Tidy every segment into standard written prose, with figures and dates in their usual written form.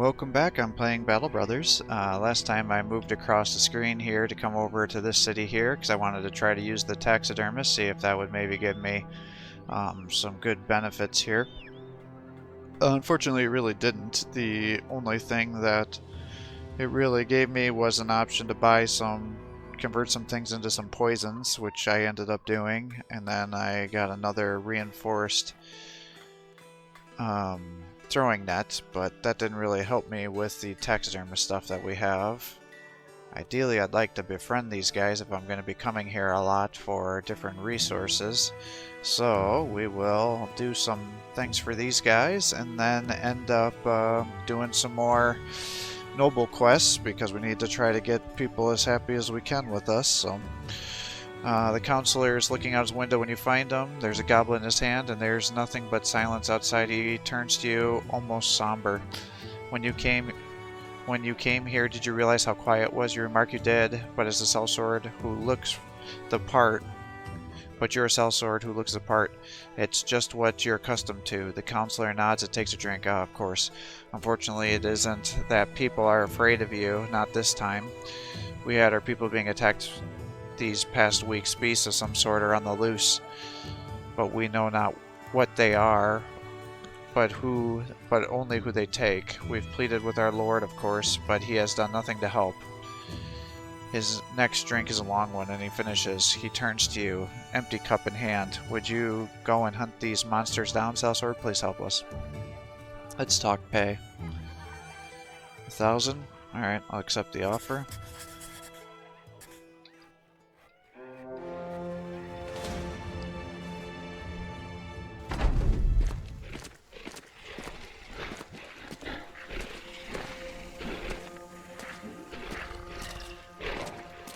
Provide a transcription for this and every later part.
Welcome back. I'm playing Battle Brothers. Last time I moved across the screen here to come over to this city here because I wanted to try to use the taxidermist, see if that would maybe give me some good benefits here. Unfortunately, it really didn't. The only thing that it really gave me was an option to convert some things into some poisons, which I ended up doing, and then I got another reinforced throwing net, but that didn't really help me with the taxidermist stuff that we have. Ideally, I'd like to befriend these guys if I'm going to be coming here a lot for different resources. So we will do some things for these guys and then end up doing some more noble quests because we need to try to get people as happy as we can with us. So the counselor is looking out his window when you find him. There's a goblet in his hand, and there's nothing but silence outside. He turns to you, almost somber. When you came here, did you realize how quiet it was? You remark you did, but as a sellsword who looks the part, you're a sellsword who looks the part. It's just what you're accustomed to. The counselor nods and takes a drink. Of course. Unfortunately, it isn't that people are afraid of you. Not this time. We had our people being attacked these past weeks. Beasts of some sort are on the loose, but we know not what they are, but only who they take. We've pleaded with our lord, of course, but he has done nothing to help. His next drink is a long one, and he finishes. He turns to you, empty cup in hand. Would you go and hunt these monsters down, sellsword? Please help us. Let's talk pay. 1,000? Alright, I'll accept the offer.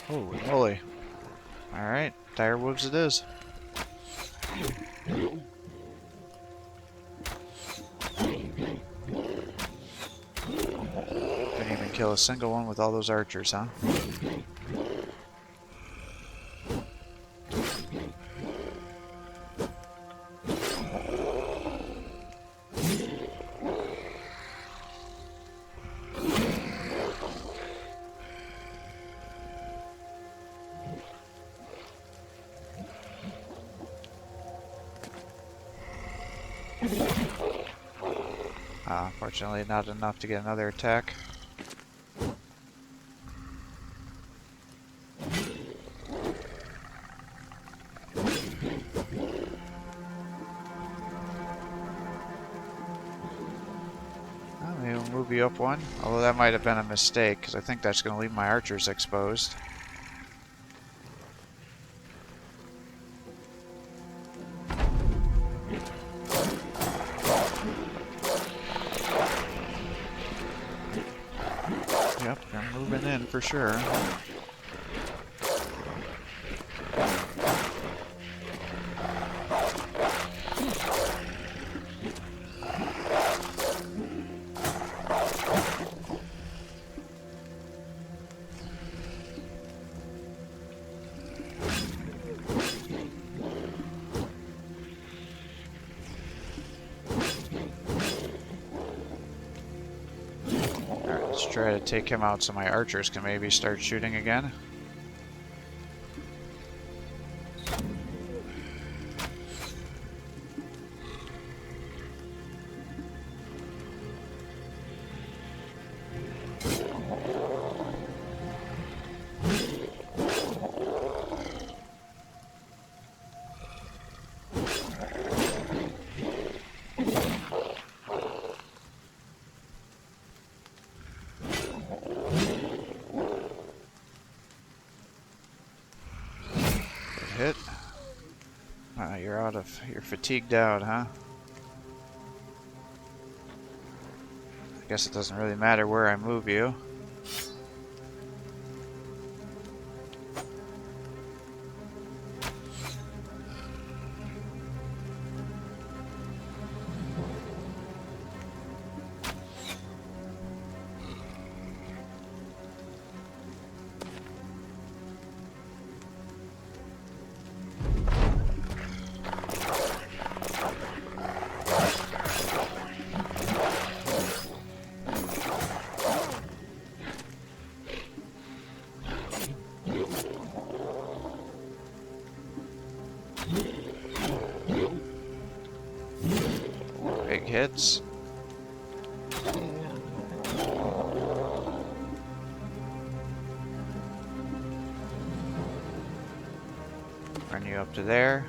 Holy moly. Alright, dire wolves it is. Didn't even kill a single one with all those archers, huh? Unfortunately, not enough to get another attack. Maybe we'll move you up one, although that might have been a mistake, because I think that's going to leave my archers exposed. Yep, they're moving in for sure. Let's try to take him out so my archers can maybe start shooting again. Hit. You're fatigued out, huh? I guess it doesn't really matter where I move you. hits. Run you up to there.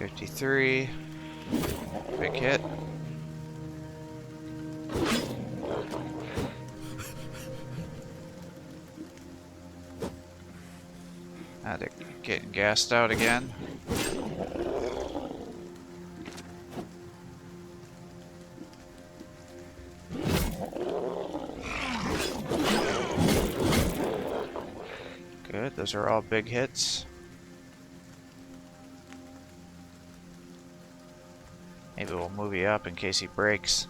$53. Big hit. Now they're getting gassed out again. Good, those are all big hits. Maybe we'll move you up in case he breaks.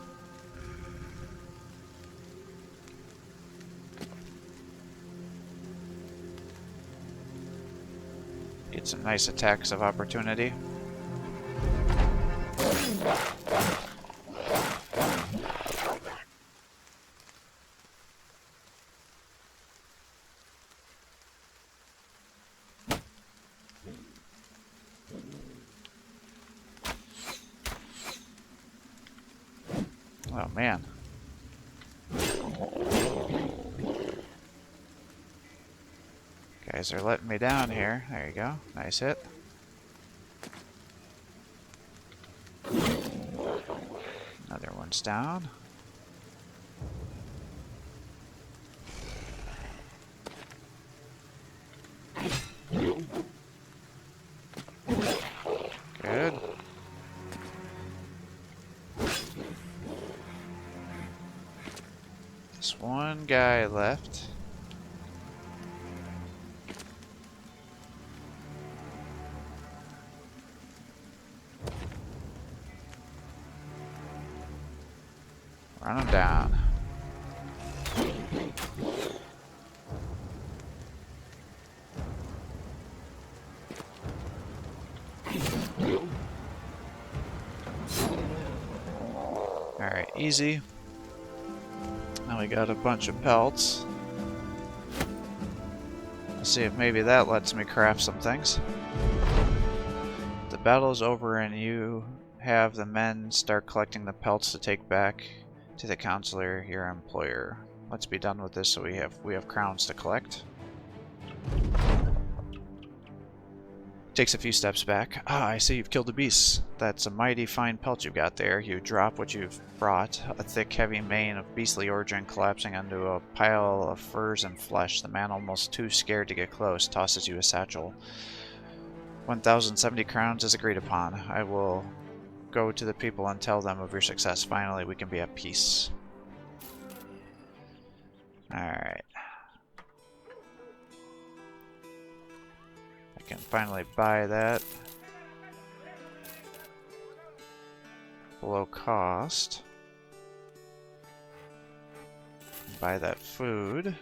Get some nice attacks of opportunity. Oh man. Guys are letting me down here. There you go. Nice hit. Another one's down. Good. Just one guy left. Run him down. Alright, easy. Now we got a bunch of pelts. Let's see if maybe that lets me craft some things. The battle's over and you have the men start collecting the pelts to take back to the counselor, your employer. Let's be done with this so we have crowns to collect. Takes a few steps back. Ah, I see you've killed the beasts. That's a mighty fine pelt you've got there. You drop what you've brought, a thick, heavy mane of beastly origin collapsing onto a pile of furs and flesh. The man, almost too scared to get close, tosses you a satchel. 1,070 crowns is agreed upon. I will go to the people and tell them of your success. Finally, we can be at peace. Alright. I can finally buy that below cost. Buy that food.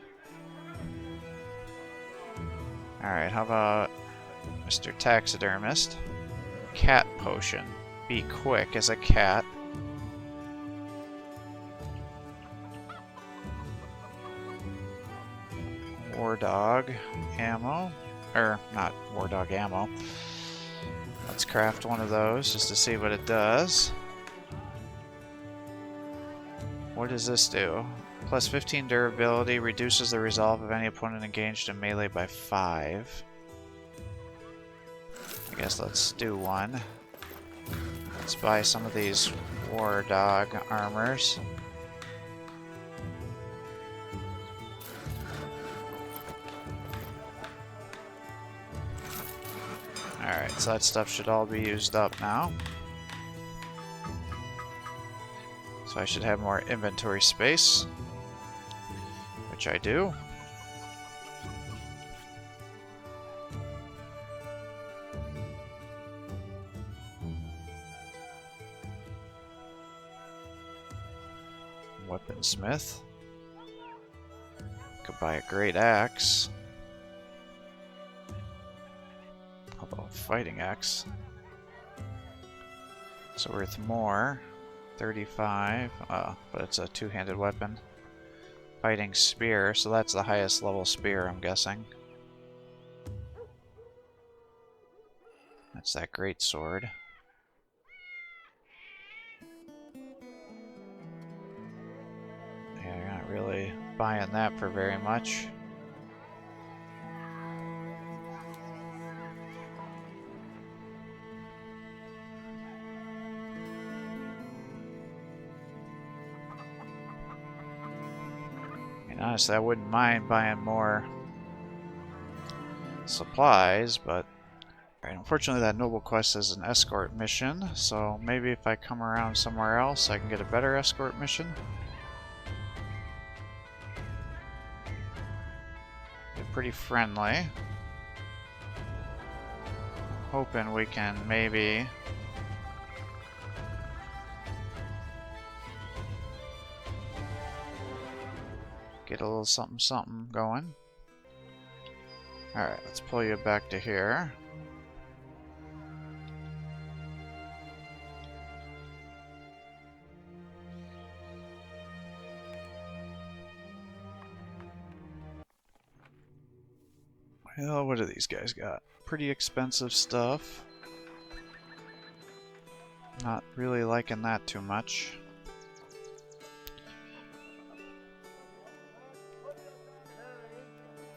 Alright, how about Mr. Taxidermist? Cat potion. Be quick as a cat. War dog ammo. Not war dog ammo. Let's craft one of those just to see what it does. What does this do? Plus 15 durability, reduces the resolve of any opponent engaged in melee by 5. I guess let's do one. Let's buy some of these war dog armors. Alright, so that stuff should all be used up now. So I should have more inventory space, which I do. Weaponsmith. Could buy a great axe. How about fighting axe? It's worth more. 35. But it's a two-handed weapon. Fighting spear, so that's the highest level spear, I'm guessing. That's that great sword. Yeah, you're not really buying that for very much. And honestly, I wouldn't mind buying more supplies, but right, unfortunately that noble quest is an escort mission, so maybe if I come around somewhere else I can get a better escort mission. They're pretty friendly. Hoping we can maybe get a little something something going. Alright, let's pull you back to here. Well, what do these guys got? Pretty expensive stuff. Not really liking that too much.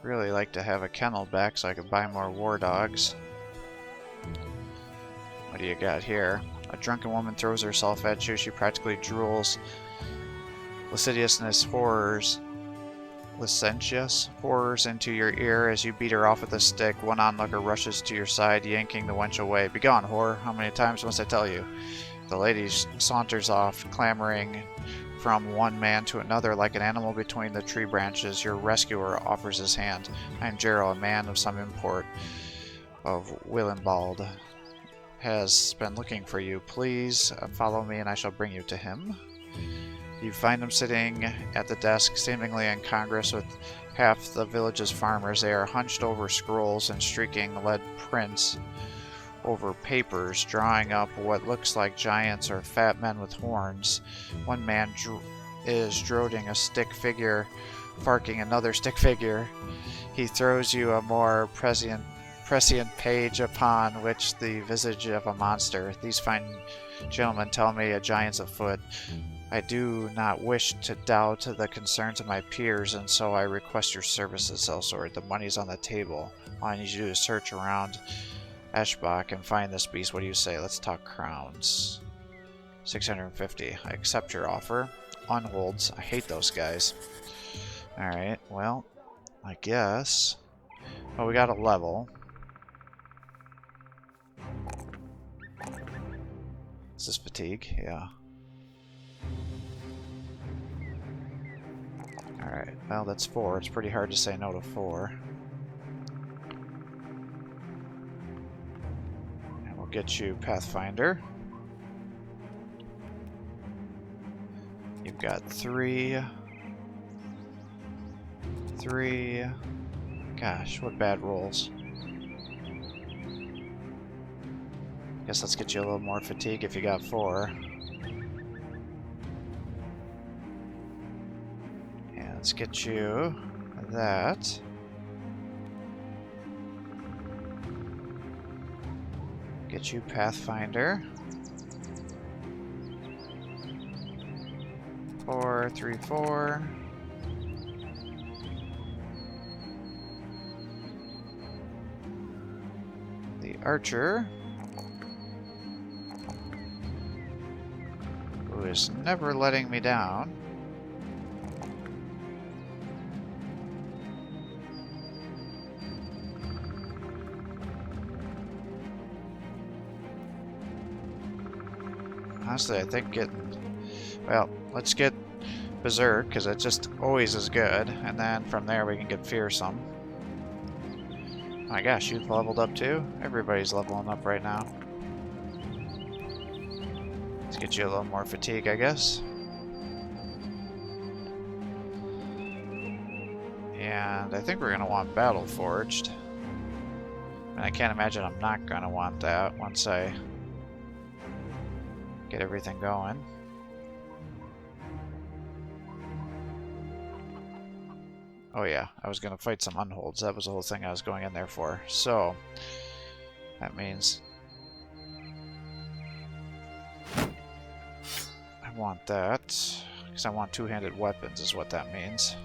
Really like to have a kennel back so I could buy more war dogs. What do you got here? A drunken woman throws herself at you. She practically drools. Licentiousness horrors into your ear as you beat her off with a stick. One onlooker rushes to your side, yanking the wench away. Begone, whore! How many times must I tell you? The lady saunters off, clamoring from one man to another like an animal between the tree branches. Your rescuer offers his hand. I am Gerald, a man of some import of Willenbald. Has been looking for you. Please follow me and I shall bring you to him. You find him sitting at the desk, seemingly in congress with half the village's farmers. They are hunched over scrolls and streaking lead prints over papers, drawing up what looks like giants or fat men with horns. One man is droning a stick figure, farking another stick figure. He throws you a more prescient page upon which the visage of a monster. These fine gentlemen tell me a giant's afoot. I do not wish to doubt the concerns of my peers, and so I request your services elsewhere. The money's on the table. All I need you to do is search around Eschbach and find this beast. What do you say? Let's talk crowns. 650. I accept your offer. Unholds. I hate those guys. Alright, well, I guess. Well, we got a level. Is this fatigue? Yeah. Alright, well that's 4. It's pretty hard to say no to 4. And we'll get you Pathfinder. You've got 3. 3. Gosh, what bad rolls. Guess let's get you a little more fatigue if you got 4. Let's get you that. Get you Pathfinder. 4, 3, 4. The Archer, who is never letting me down. Honestly, I think well, let's get Berserk, because it just always is good, and then from there we can get Fearsome. Oh my gosh, you've leveled up too? Everybody's leveling up right now. Let's get you a little more fatigue, I guess. And I think we're going to want Battle Forged. And I can't imagine I'm not going to want that once I get everything going. Oh yeah, I was going to fight some unholds. That was the whole thing I was going in there for. So, that means I want that, because I want two-handed weapons is what that means.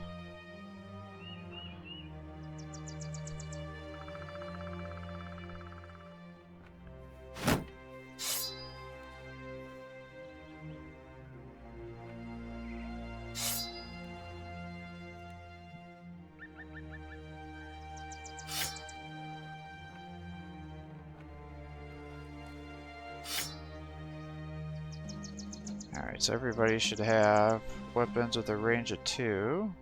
Alright, so everybody should have weapons with a range of 2.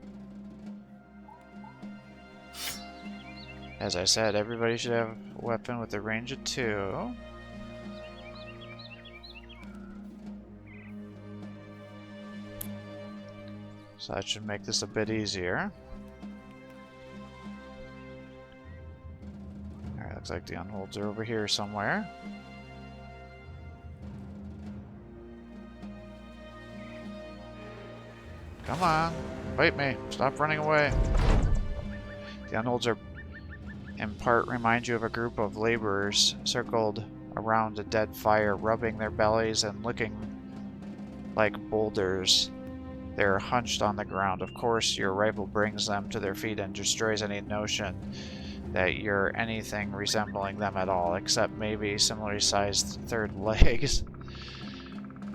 As I said, everybody should have a weapon with a range of 2. So that should make this a bit easier. Alright, looks like the unholds are over here somewhere. Come on, bite me. Stop running away. The unholds are, in part, remind you of a group of laborers circled around a dead fire, rubbing their bellies and looking like boulders. They're hunched on the ground. Of course, your rifle brings them to their feet and destroys any notion that you're anything resembling them at all, except maybe similarly sized third legs.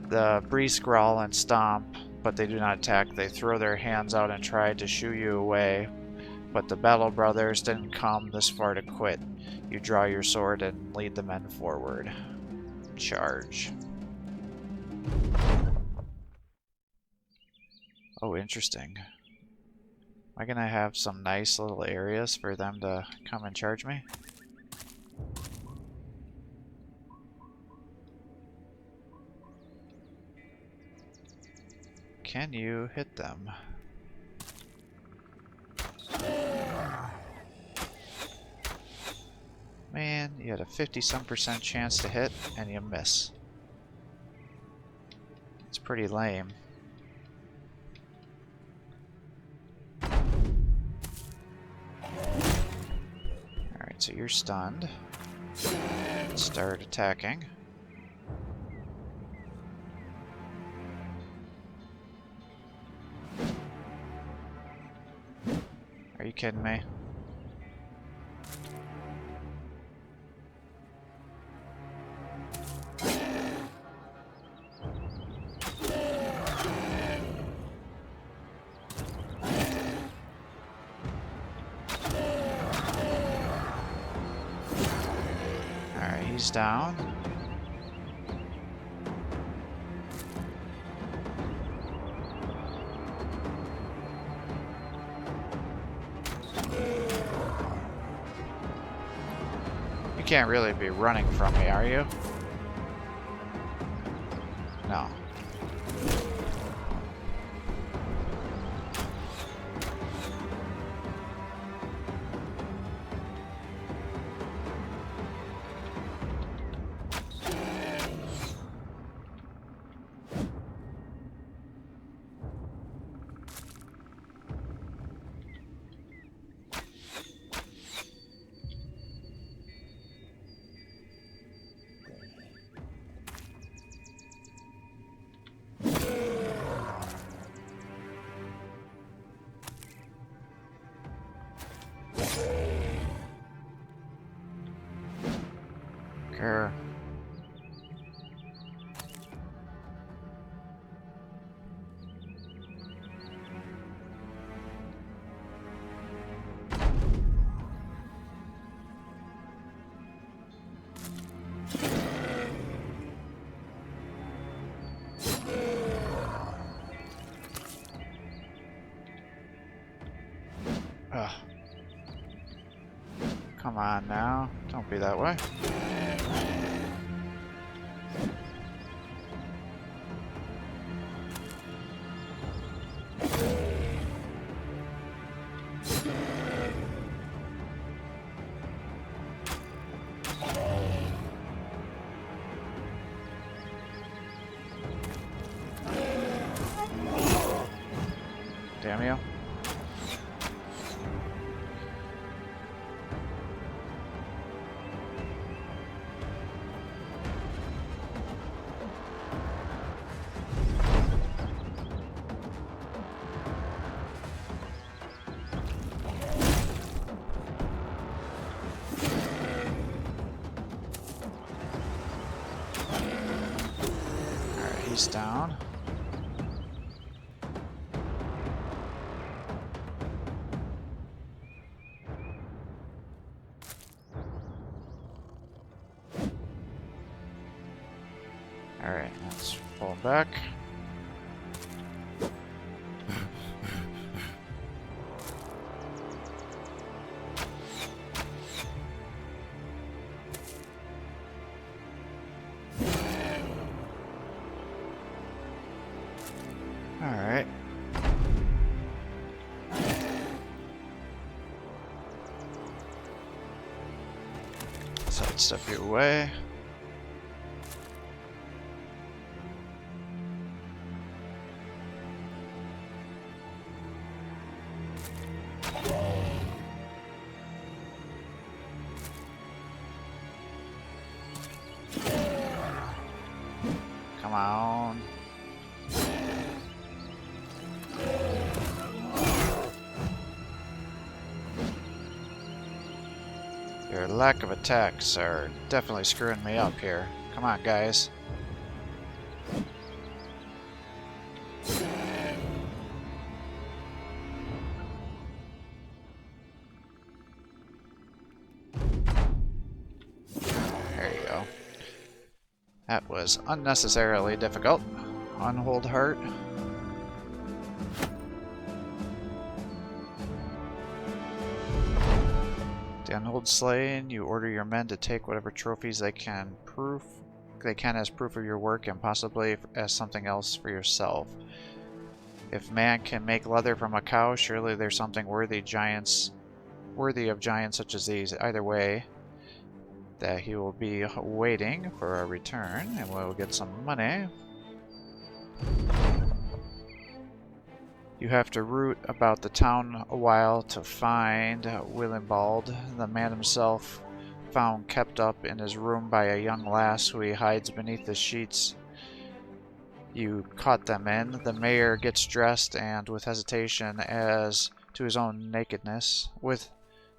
The breeze growl and stomp, but they do not attack. They throw their hands out and try to shoo you away. But the Battle Brothers didn't come this far to quit. You draw your sword and lead the men forward. Charge. Oh, interesting. Am I gonna have some nice little areas for them to come and charge me? Can you hit them? Man, you had a 50-some% chance to hit, and you miss. It's pretty lame. Alright, so you're stunned. Start attacking. Are you kidding me? Alright, he's down. You can't really be running from me, are you? No. Grr. Ugh. Come on now. Don't be that way. Damn you. these down. Alright, let's pull back. Alright. Sidestep your way. Come on. Your lack of attacks are definitely screwing me up here. Come on, guys. There you go. That was unnecessarily difficult. Unhold heart. The unhold slain, you order your men to take whatever trophies they can as proof of your work and possibly as something else for yourself. If man can make leather from a cow, surely there's something worthy of giants such as these. Either way, that he will be waiting for a return and we'll get some money. You have to root about the town a while to find Willibald, the man himself, found kept up in his room by a young lass who he hides beneath the sheets you caught them in. The mayor gets dressed and with hesitation as to his own nakedness. With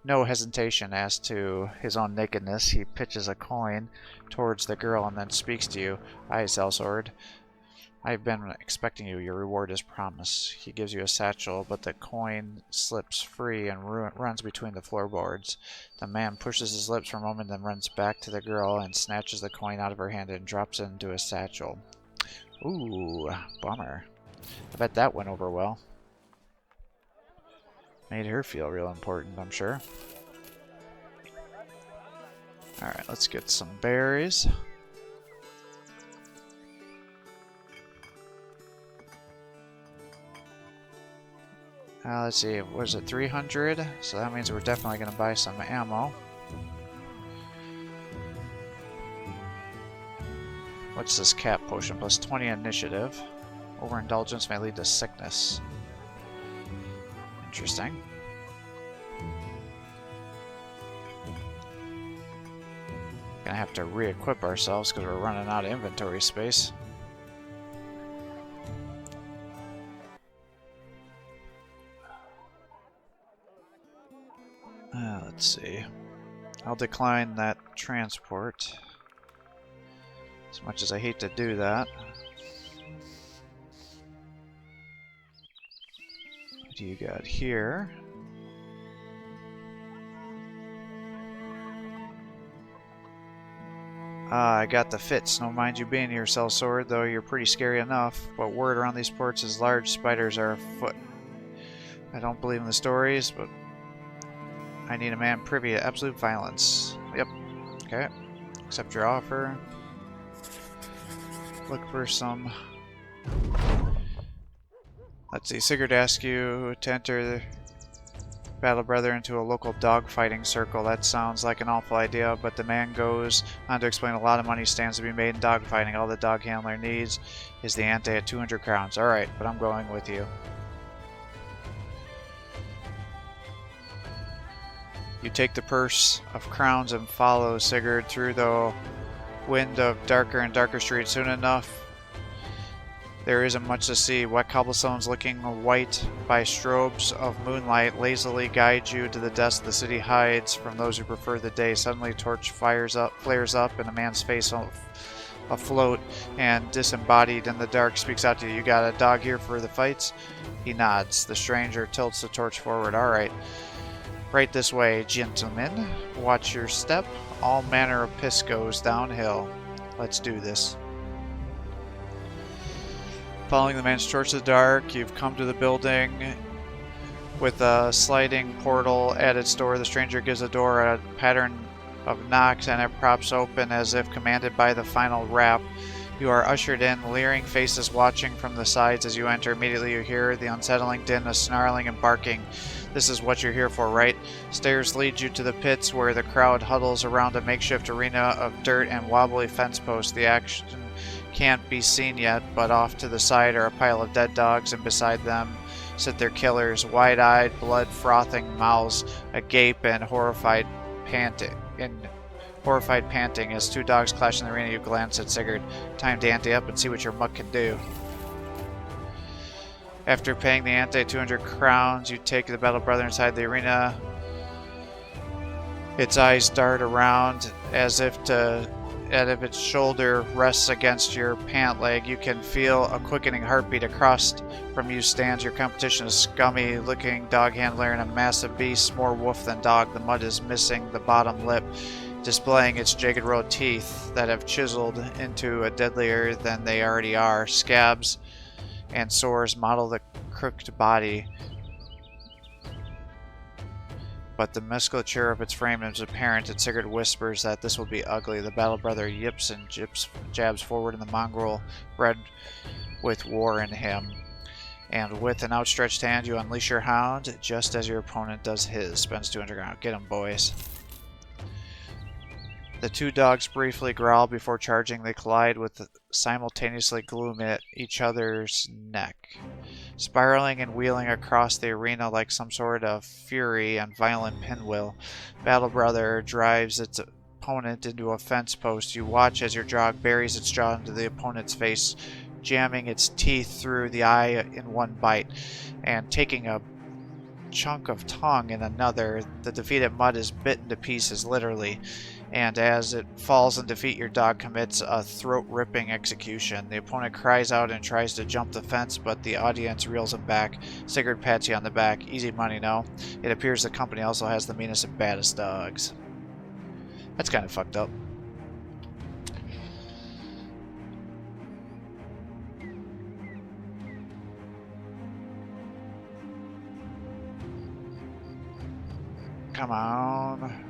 no hesitation as to his own nakedness, he pitches a coin towards the girl and then speaks to you. "Aye, sellsword. I've been expecting you. Your reward is promised." He gives you a satchel, but the coin slips free and runs between the floorboards. The man pushes his lips for a moment, then runs back to the girl and snatches the coin out of her hand and drops it into his satchel. Ooh, bummer. I bet that went over well. Made her feel real important, I'm sure. Alright, let's get some berries. Let's see, was it 300? So that means we're definitely going to buy some ammo. What's this cap potion? Plus 20 initiative. Overindulgence may lead to sickness. Interesting. Gonna have to re-equip ourselves because we're running out of inventory space. Let's see. I'll decline that transport. As much as I hate to do that. What do you got here? I got the fits. No mind you being here, sellsword, though you're pretty scary enough. But word around these ports is large spiders are afoot. I don't believe in the stories, but I need a man privy to absolute violence. Yep. Okay. Accept your offer. Look for some... Let's see. Sigurd asks you to enter the battle brother into a local dogfighting circle. That sounds like an awful idea, but the man goes on to explain a lot of money stands to be made in dogfighting. All the dog handler needs is the ante at 200 crowns. Alright, but I'm going with you. You take the purse of crowns and follow Sigurd through the wind of darker and darker streets. Soon enough, there isn't much to see. Wet cobblestones looking white by strobes of moonlight lazily guide you to the depths the city hides from those who prefer the day. Suddenly a torch flares up, and a man's face afloat and disembodied in the dark, speaks out to you. You got a dog here for the fights? He nods. The stranger tilts the torch forward. All right. Right this way, gentlemen. Watch your step. All manner of piss goes downhill. Let's do this. Following the man's torch in the dark, you've come to the building with a sliding portal at its door. The stranger gives the door a pattern of knocks and it props open as if commanded by the final rap. You are ushered in, leering faces watching from the sides as you enter. Immediately you hear the unsettling din of snarling and barking. This is what you're here for, right? Stairs lead you to the pits where the crowd huddles around a makeshift arena of dirt and wobbly fence posts. The action can't be seen yet, but off to the side are a pile of dead dogs, and beside them sit their killers, wide-eyed, blood-frothing mouths agape and horrified panting as two dogs clash in the arena. You glance at Sigurd. Time to ante up and see what your muck can do. After paying the ante 200 crowns, you take the battle brother inside the arena. Its eyes dart around as if its shoulder rests against your pant leg. You can feel a quickening heartbeat. Across from you stands your competition, a scummy-looking dog handler and a massive beast, more wolf than dog. The mud is missing the bottom lip, displaying its jagged row of teeth that have chiseled into a deadlier than they already are. Scabs and sores model the crooked body, but the musculature of its frame is apparent, and Sigurd whispers that this will be ugly. The battle brother yips and jabs forward in the mongrel bred with war in him. And with an outstretched hand, you unleash your hound, just as your opponent does his. Spends 200 ground. Get him, boys. The two dogs briefly growl before charging. They collide with simultaneously gloom at each other's neck, spiraling and wheeling across the arena like some sort of fury and violent pinwheel. Battle Brother drives its opponent into a fence post. You watch as your dog buries its jaw into the opponent's face, jamming its teeth through the eye in one bite and taking a chunk of tongue in another. The defeated mud is bitten to pieces, literally, and as it falls in defeat, your dog commits a throat-ripping execution. The opponent cries out and tries to jump the fence, but the audience reels him back. Sigurd pats you on the back. Easy money, no? It appears the company also has the meanest and baddest dogs. That's kind of fucked up. Come on.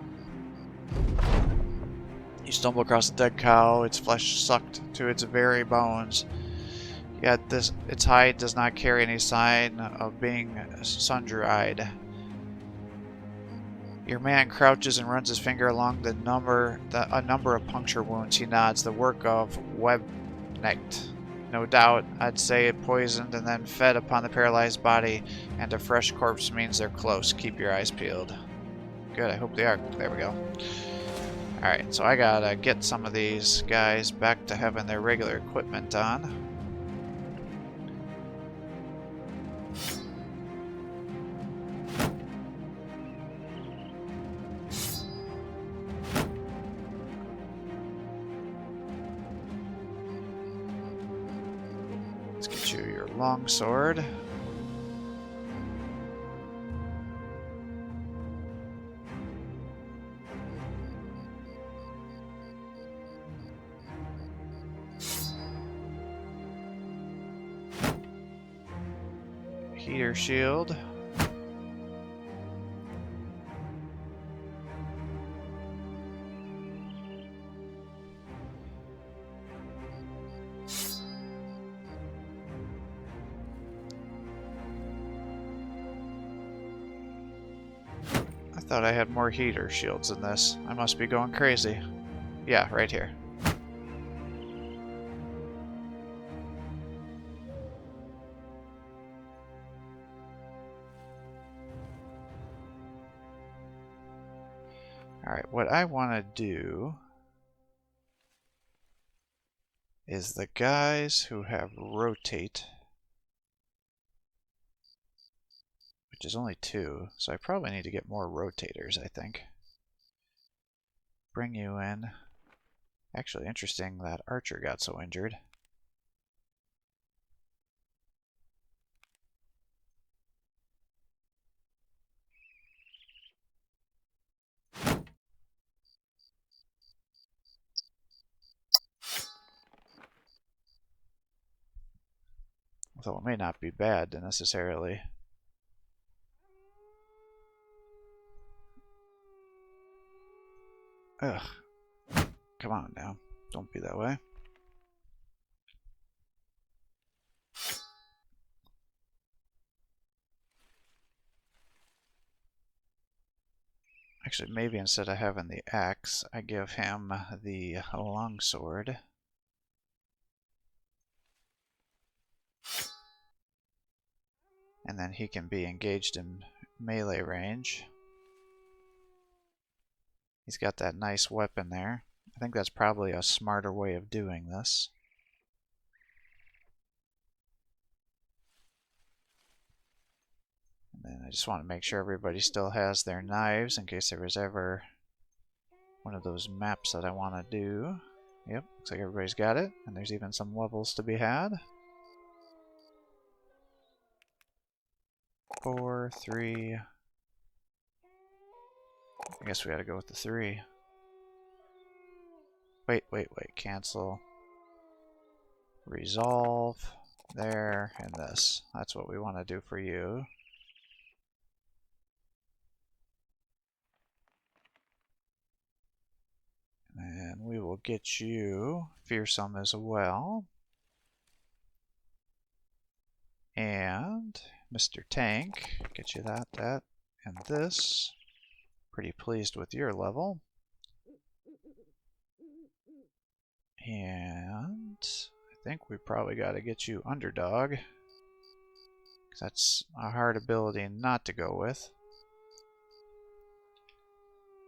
You stumble across a dead cow, its flesh sucked to its very bones. Yet its hide does not carry any sign of being sun-dried. Your man crouches and runs his finger along a number of puncture wounds. He nods. The work of web-necked. No doubt, I'd say it poisoned and then fed upon the paralyzed body, and a fresh corpse means they're close. Keep your eyes peeled. Good, I hope they are. There we go. Alright, so I gotta get some of these guys back to having their regular equipment on. Let's get you your longsword. Heater shield. I thought I had more heater shields in this. I must be going crazy. Yeah, right here. Alright, what I want to do is the guys who have rotate, which is only 2, so I probably need to get more rotators, I think. Bring you in. Actually, interesting that Archer got so injured. Although it may not be bad to necessarily. Ugh. Come on now. Don't be that way. Actually, maybe instead of having the axe, I give him the longsword. And then he can be engaged in melee range. He's got that nice weapon there. I think that's probably a smarter way of doing this. And then I just want to make sure everybody still has their knives in case there was ever one of those maps that I want to do. Yep, looks like everybody's got it. And there's even some levels to be had. 4, 3. I guess we gotta go with the 3. Wait. Cancel. Resolve. There, and this. That's what we want to do for you. And we will get you fearsome as well. And Mr. Tank, get you that, and this. Pretty pleased with your level. And I think we probably got to get you Underdog, because that's a hard ability not to go with.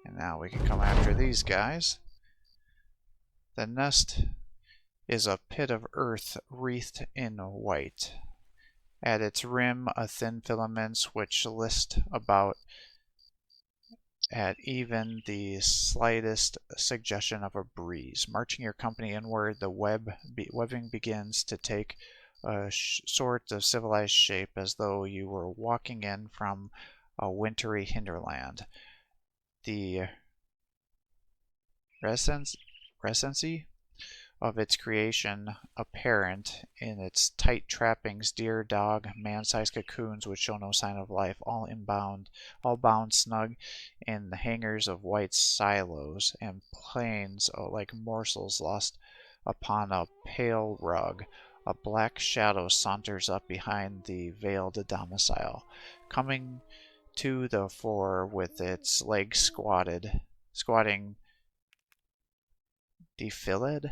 And now we can come after these guys. The nest is a pit of earth wreathed in white. At its rim, a thin filaments which list about at even the slightest suggestion of a breeze. Marching your company inward, the webbing begins to take a sort of civilized shape, as though you were walking in from a wintry hinterland. The recency of its creation apparent in its tight trappings, deer, dog, man-sized cocoons which show no sign of life, all bound snug in the hangars of white silos and plains like morsels lost upon a pale rug. A black shadow saunters up behind the veiled domicile, coming to the fore with its legs squatting defiled?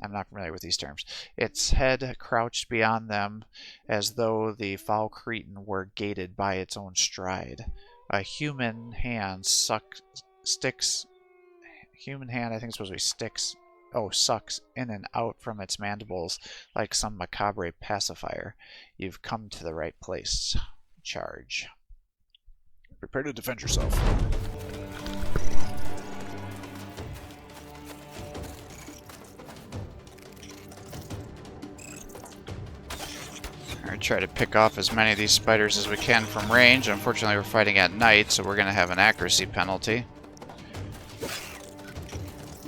I'm not familiar with these terms. Its head crouched beyond them as though the foul cretin were gated by its own stride. A human hand sucks in and out from its mandibles like some macabre pacifier. You've come to the right place. Charge. Prepare to defend yourself. Try to pick off as many of these spiders as we can from range. Unfortunately, we're fighting at night, so we're going to have an accuracy penalty.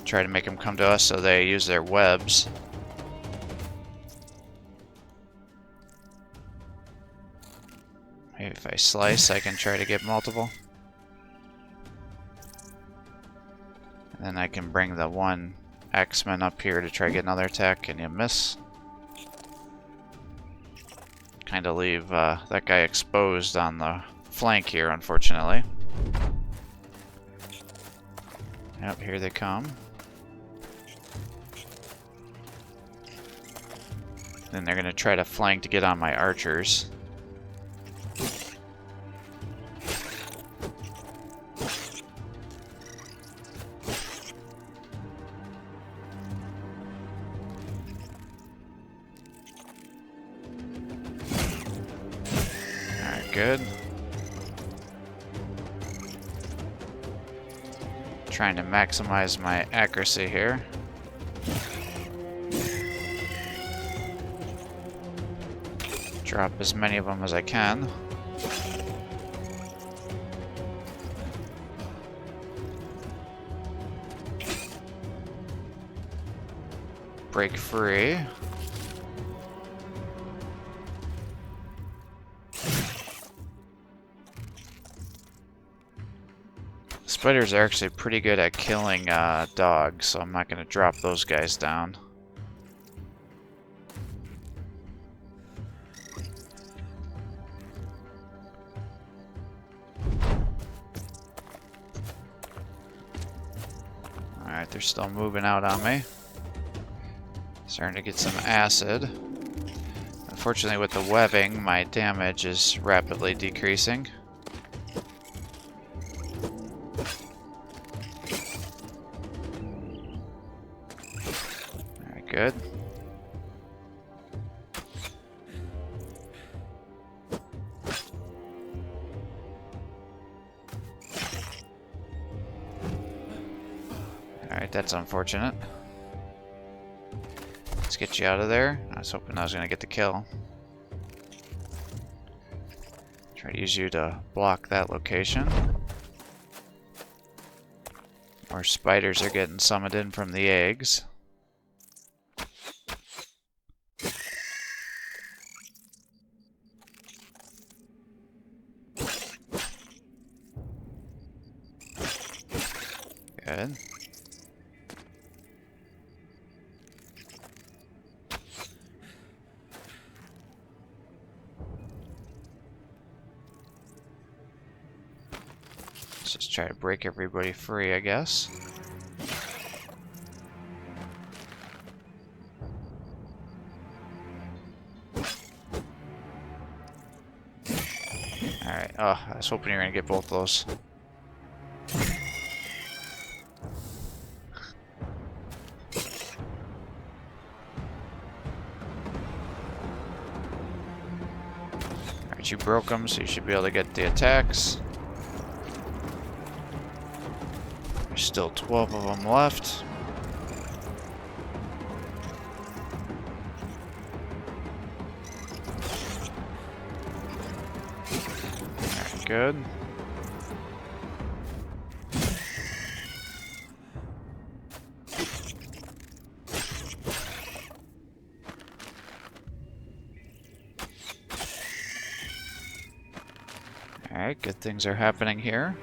Try to make them come to us so they use their webs. Maybe if I slice, I can try to get multiple. And then I can bring the one X-Men up here to try to get another attack, and you miss. Kind of leave that guy exposed on the flank here, unfortunately. Yep, here they come. Then they're going to try to flank to get on my archers. Good. Trying to maximize my accuracy here. Drop as many of them as I can. Break free. Spiders are actually pretty good at killing dogs, so I'm not going to drop those guys down. Alright, they're still moving out on me. Starting to get some acid. Unfortunately, with the webbing, my damage is rapidly decreasing. Alright, good. Alright, that's unfortunate. Let's get you out of there. I was hoping I was going to get the kill. Try to use you to block that location. More spiders are getting summoned in from the eggs. Good. Let's just try to break everybody free, I guess. Alright, oh, I was hoping you were going to get both those. Alright, you broke them, so you should be able to get the attacks. There's still 12 of them left. Alright, good. Alright, good things are happening here.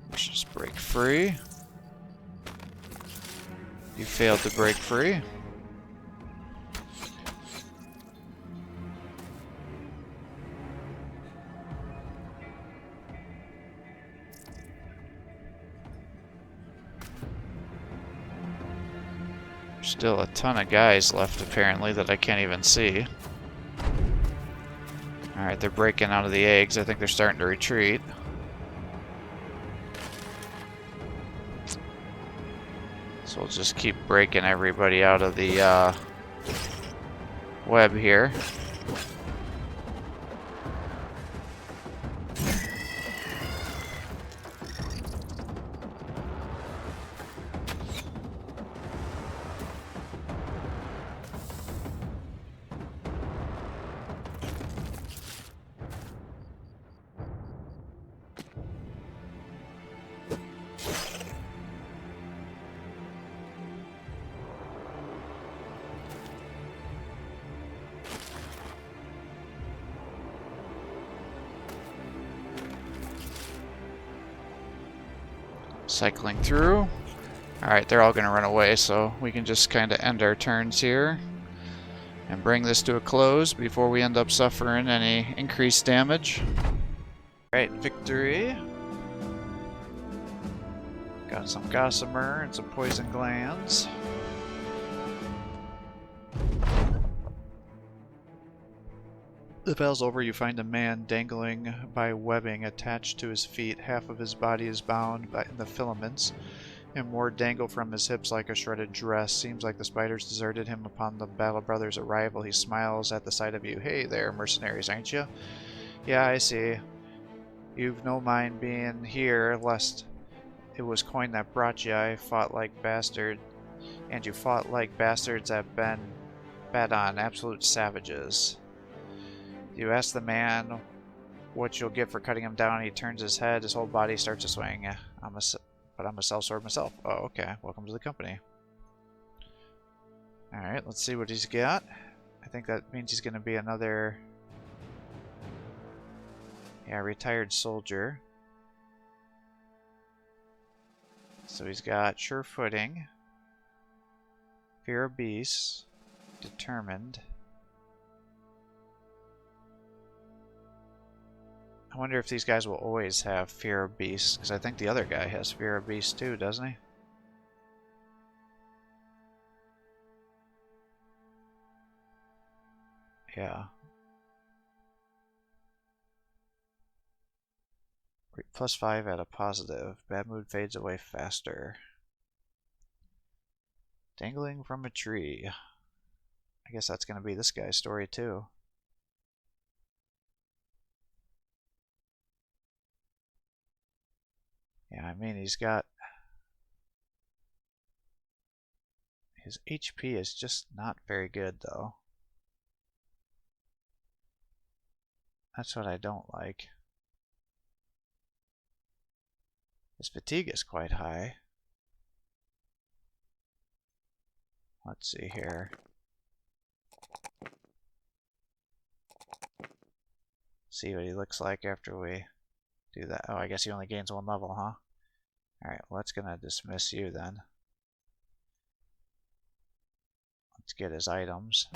Let's just break free. You failed to break free. Still a ton of guys left, apparently, that I can't even see. Alright, they're breaking out of the eggs. I think they're starting to retreat. So we'll just keep breaking everybody out of the web here. Cycling through. Alright, they're all going to run away, so we can just kind of end our turns here and bring this to a close before we end up suffering any increased damage. Alright, victory. Got some gossamer and some poison glands. The battle's over. You find a man dangling by webbing attached to his feet. Half of his body is bound by the filaments, and more dangle from his hips like a shredded dress. Seems like the spiders deserted him upon the Battle Brothers' arrival. He smiles at the sight of you. Hey there, mercenaries, aren't you? Yeah, I see. You've no mind being here, lest it was coin that brought you. I fought like bastard, and you fought like bastards that been bet on, absolute savages. You ask the man what you'll get for cutting him down. He turns his head, his whole body starts to swing. But I'm a sellsword myself. Oh, okay. Welcome to the company. Alright, let's see what he's got. I think that means he's going to be another... yeah, retired soldier. So he's got sure footing, fear of beasts, determined. I wonder if these guys will always have fear of beasts, because I think the other guy has fear of beasts too, doesn't he? Yeah. +5 at a positive. Bad mood fades away faster. Dangling from a tree. I guess that's going to be this guy's story too. Yeah, I mean, he's got... his HP is just not very good, though. That's what I don't like. His fatigue is quite high. Let's see here. See what he looks like after we do that. Oh, I guess he only gains 1 level, huh? Alright, well, that's gonna dismiss you then. Let's get his items.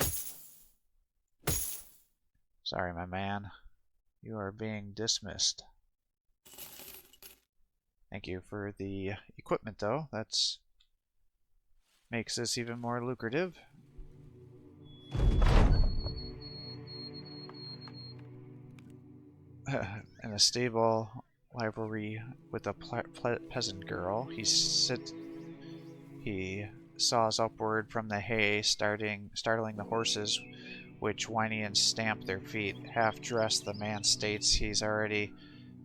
Sorry, my man. You are being dismissed. Thank you for the equipment, though. That's makes this even more lucrative. In a stable rivalry with a peasant girl, he saws upward from the hay, startling the horses, which whiny and stamp their feet. Half dressed, the man states he's already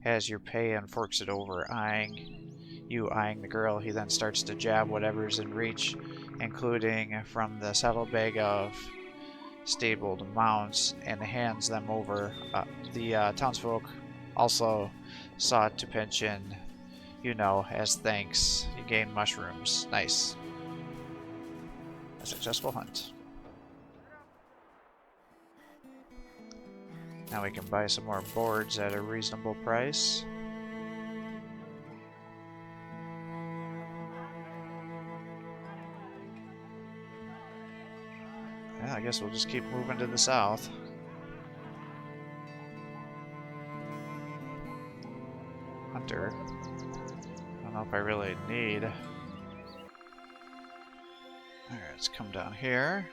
has your pay and forks it over, eyeing the girl. He then starts to jab whatever's in reach, including from the saddlebag of stabled mounts, and hands them over. The townsfolk also sought to pension, you know, as thanks. You gain mushrooms. Nice. A successful hunt. Now we can buy some more boards at a reasonable price. Yeah, I guess we'll just keep moving to the south. Hunter. I don't know if I really need. Alright, let's come down here.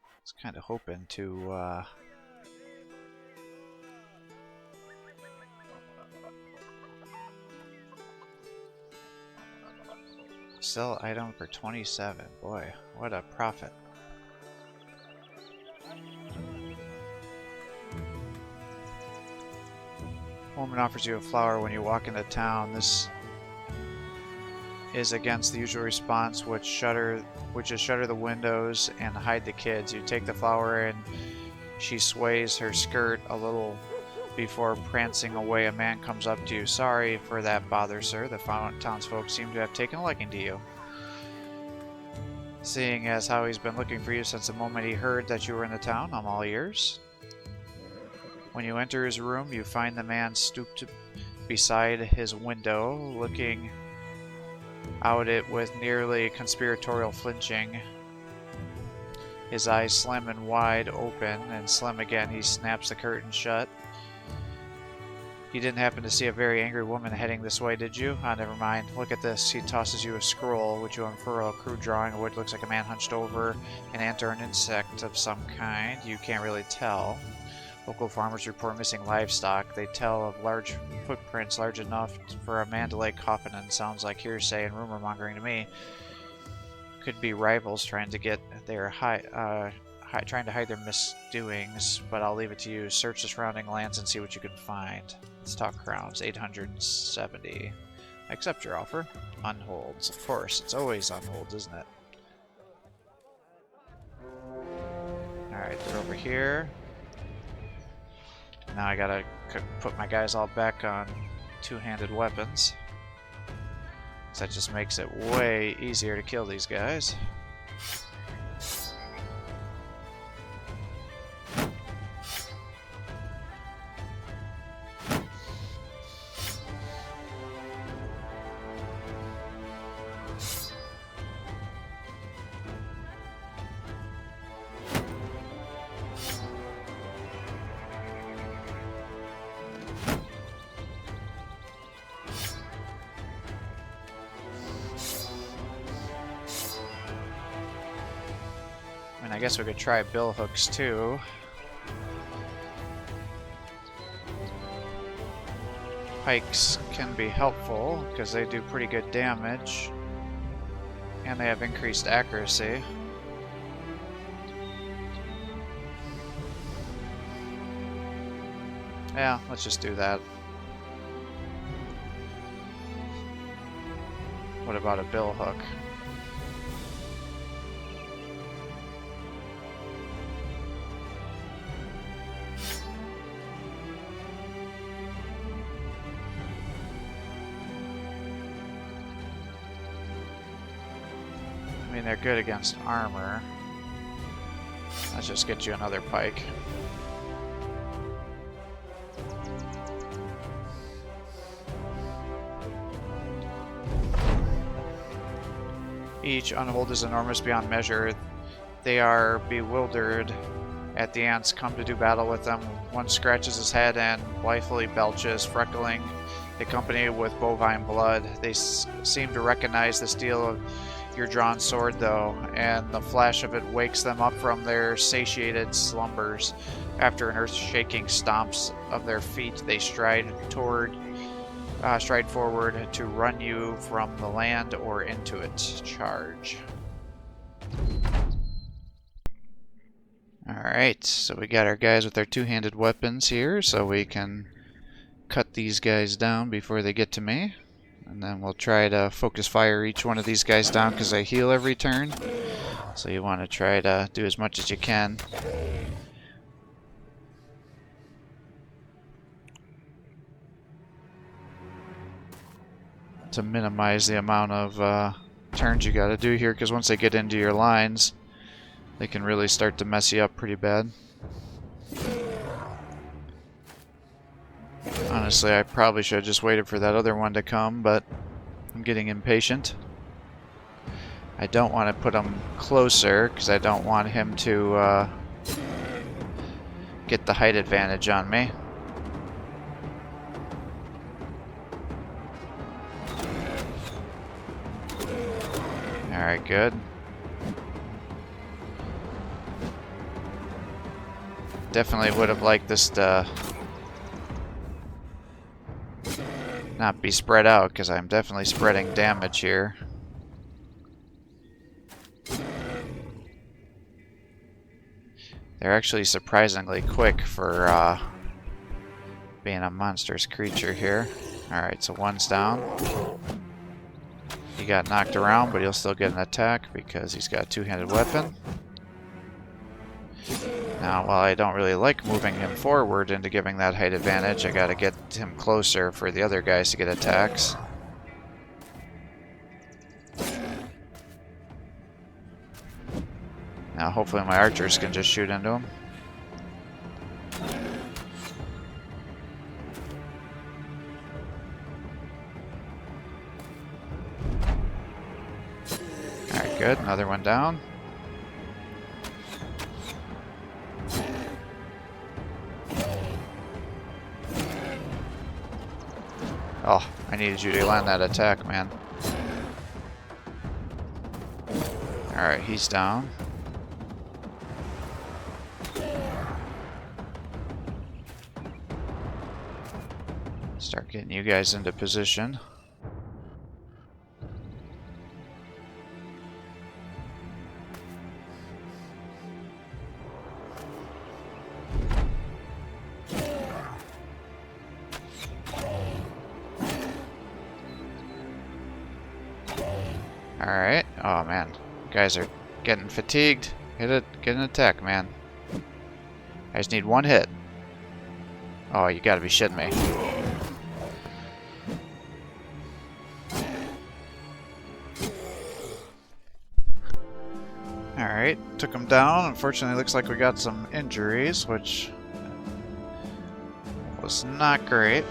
I was kind of hoping to sell item for 27. Boy, what a profit. Woman offers you a flower when you walk into town. This is against the usual response, which is shutter the windows and hide the kids. You take the flower and she sways her skirt a little before prancing away. A man comes up to you. Sorry for that bother, sir. The townsfolk seem to have taken a liking to you, seeing as how he's been looking for you since the moment he heard that you were in the town. I'm all ears. When you enter his room, you find the man stooped beside his window, looking out it with nearly conspiratorial flinching. His eyes slim and wide open, and slim again. He snaps the curtain shut. You didn't happen to see a very angry woman heading this way, did you? Ah, never mind. Look at this. He tosses you a scroll, which you unfurl. A crude drawing of what looks like a man hunched over an ant or an insect of some kind. You can't really tell. Local farmers report missing livestock. They tell of large footprints large enough for a man to lay coffin in. Sounds like hearsay and rumor mongering to me. Could be rivals trying to get their trying to hide their misdoings, but I'll leave it to you. Search the surrounding lands and see what you can find. Let's talk crowns. 870. Accept your offer. Unholds. Of course, it's always unholds, isn't it? Alright, they're over here. Now I gotta put my guys all back on two-handed weapons. So that just makes it way easier to kill these guys. I guess we could try bill hooks too. Pikes can be helpful because they do pretty good damage and they have increased accuracy. Yeah, let's just do that. What about a bill hook? I mean, they're good against armor. Let's just get you another pike. Each unhold is enormous beyond measure. They are bewildered at the ants come to do battle with them. One scratches his head and blithely belches, freckling the company with bovine blood. They seem to recognize the steel of your drawn sword, though, and the flash of it wakes them up from their satiated slumbers. After an earth-shaking stomps of their feet, they stride forward to run you from the land or into it. Charge. Alright, so we got our guys with their two-handed weapons here, so we can cut these guys down before they get to me. And then we'll try to focus fire each one of these guys down because they heal every turn. So you want to try to do as much as you can. To minimize the amount of turns you got to do here, because once they get into your lines, they can really start to mess you up pretty bad. Honestly, I probably should have just waited for that other one to come, but I'm getting impatient. I don't want to put him closer, because I don't want him to get the height advantage on me. Alright, good. Definitely would have liked this to not be spread out, because I'm definitely spreading damage here. They're actually surprisingly quick for being a monstrous creature here. Alright, so one's down. He got knocked around, but he'll still get an attack because he's got a two-handed weapon. Now, while I don't really like moving him forward into giving that height advantage, I gotta get him closer for the other guys to get attacks. Now, hopefully my archers can just shoot into him. Alright, good. Another one down. Oh, I needed you to land that attack, man. Alright, he's down. Start getting you guys into position. Alright. Oh man. Guys are getting fatigued. Get an attack, man. I just need one hit. Oh, you gotta be shitting me. Alright, took him down. Unfortunately, looks like we got some injuries, which was not great.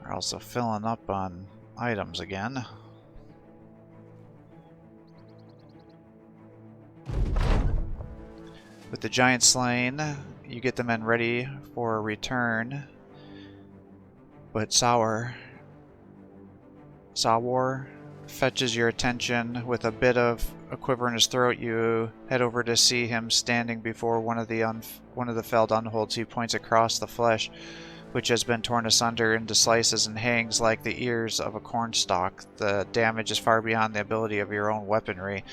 We're also filling up on items again. With the giant slain, you get the men ready for a return. But Sawar fetches your attention. With a bit of a quiver in his throat, you head over to see him standing before one of the felled unholds. He points across the flesh, which has been torn asunder into slices and hangs like the ears of a cornstalk. The damage is far beyond the ability of your own weaponry.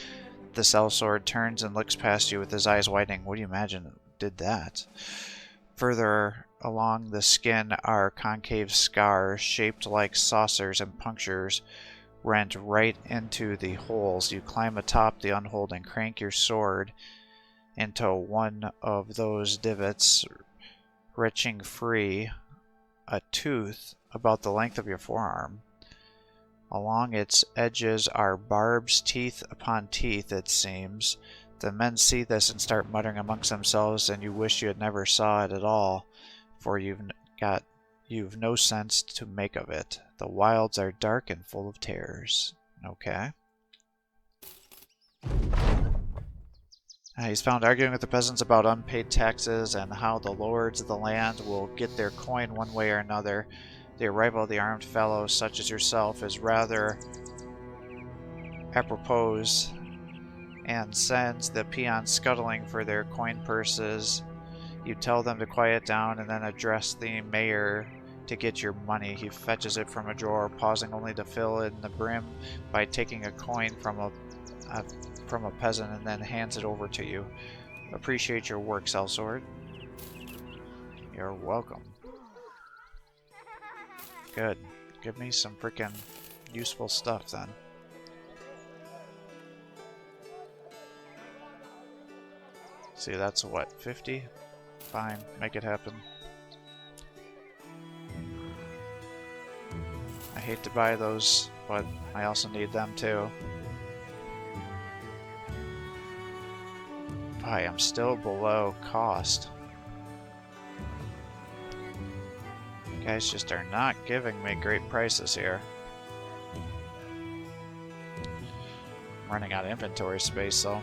The sellsword turns and looks past you with his eyes widening. What do you imagine did that? Further along the skin are concave scars shaped like saucers and punctures rent right into the holes. You climb atop the unhold and crank your sword into one of those divots, wrenching free a tooth about the length of your forearm. Along its edges are barbs, teeth upon teeth, it seems. The men see this and start muttering amongst themselves, and you wish you had never saw it at all, for you've no sense to make of it. The wilds are dark and full of terrors. Okay. He's found arguing with the peasants about unpaid taxes and how the lords of the land will get their coin one way or another. The arrival of the armed fellows, such as yourself, is rather apropos and sends the peons scuttling for their coin purses. You tell them to quiet down and then address the mayor to get your money. He fetches it from a drawer, pausing only to fill in the brim by taking a coin from a peasant and then hands it over to you. Appreciate your work, sellsword. You're welcome. Good. Give me some freaking useful stuff then. See, that's what, 50? Fine, make it happen. I hate to buy those, but I also need them too. Boy, I'm still below cost. You guys just are not giving me great prices here. I'm running out of inventory space though.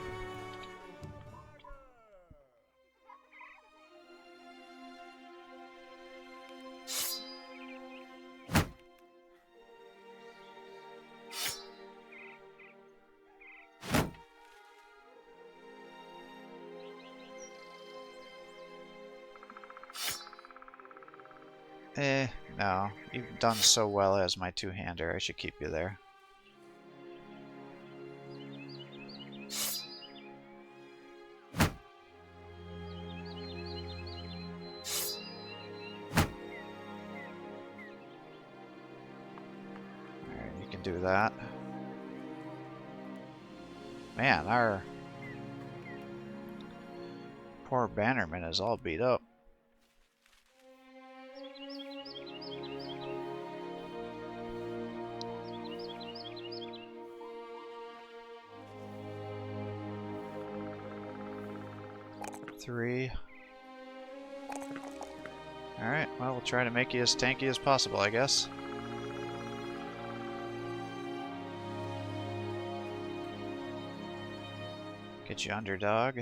No. You've done so well as my two-hander. I should keep you there. Alright, you can do that. Man, our poor bannerman is all beat up. Three. Alright, well, we'll try to make you as tanky as possible, I guess. Get you underdog.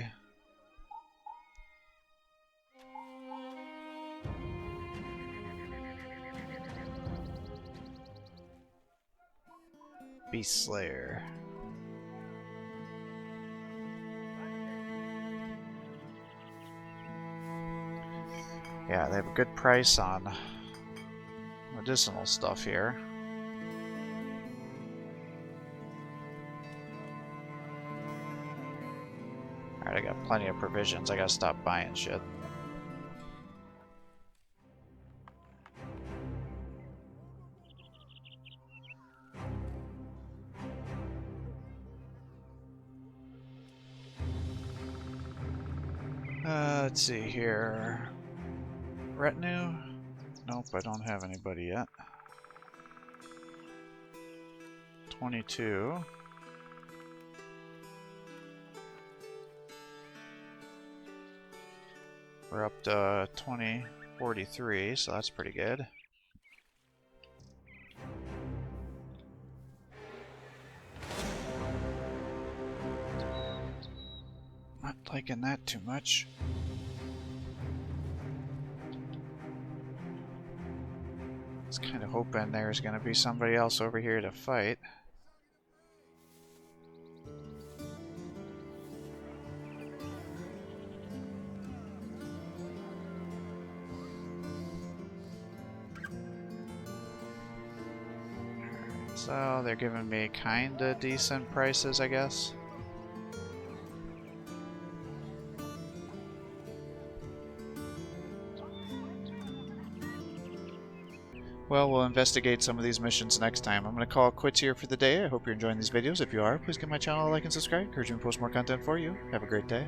Beast Slayer. Yeah, they have a good price on medicinal stuff here. Alright, I got plenty of provisions. I gotta stop buying shit. Let's see here. Retinue? Nope, I don't have anybody yet. 22. We're up to 2043, so that's pretty good. Not liking that too much. I was kind of hoping there's going to be somebody else over here to fight. So they're giving me kinda decent prices, I guess. Well, we'll investigate some of these missions next time. I'm going to call it quits here for the day. I hope you're enjoying these videos. If you are, please give my channel a like and subscribe. Encourage me to post more content for you. Have a great day.